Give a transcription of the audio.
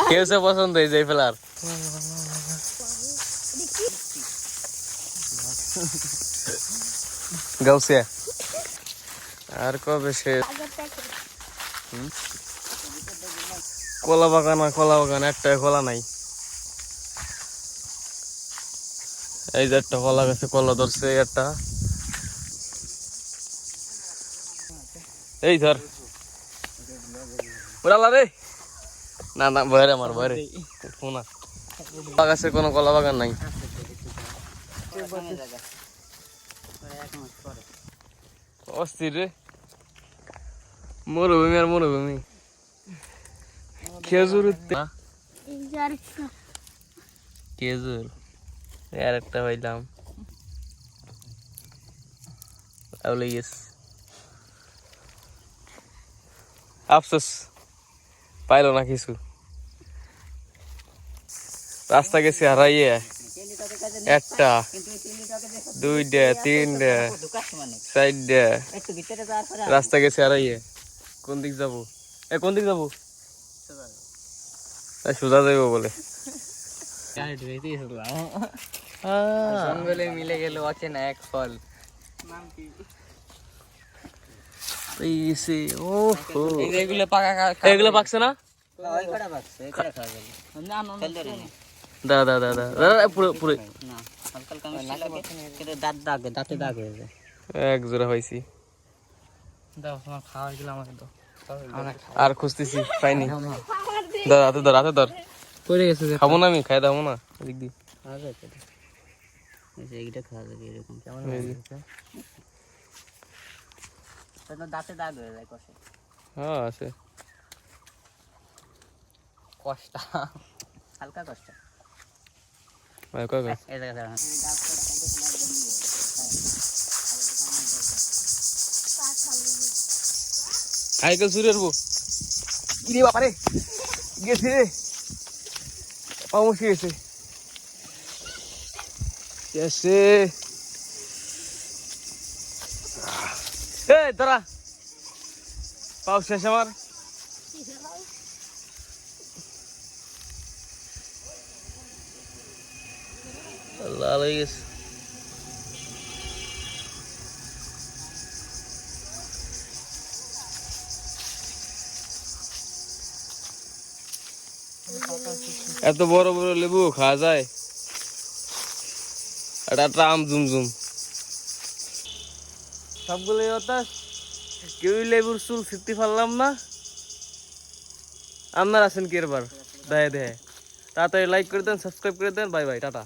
কেউসে পছন্দ এই যে ফেলার গাউসে আর কবে সে কলা বাগান একটা কলা নাই এই যে একটা কলা গাছে কলা ধরছে একটা এই ধর উড়ালা রে না না ভয় রে আমার ভয় রে শোনা কলা গাছের কোনো কলা বাগান নাই অস্থির রে মরুভূমি আর মরুভূমি খেজুর খেজুর আর একটা পাইলাম আফসোস পাইলো না কিছু রাস্তা গেছে হারাইয়ে একটা দুইটা তিনটা চারটা রাস্তা গেছে হারাইয়ে কোন দিক যাবো কোন দিক যাবো সোজা যাইব বলে জঙ্গলে মিলে গেল অচেনা এক ফল এগুলো পাকছে না দাদা দাদা দাদা পুরো পুরো দাঁতে দাগ হয়ে যায় এক জোড়া হয়েছি আর খুঁজতেছি পাইনি দাদা হাতে ধর হাতে ধর পড়ে গেছে খাবো না আমি খাই দাবো না এদিক দিয়ে এইটা খাওয়া যাবে এরকম কেমন দাঁতে দাগ হয়ে যায় কষে হ্যাঁ আছে কষ্ট হালকা কষ্ট সাইকেল শুরু করবো রে বাপারে গেছে রে পামসি গেছে এসে এই দাঁড়া পাও শেষ আমার লাল হয়ে গেছে এত বড় বড় লেবু খাওয়া যায় এটা আম জুমজুম সবগুলো কেউ লেবুর চুল ছিটতে পারলাম না আপনার আছেন কি এবার দেয় দেয় তাড়াতাড়ি লাইক করে দেন সাবস্ক্রাইব করে দেন বাই বাই টাটা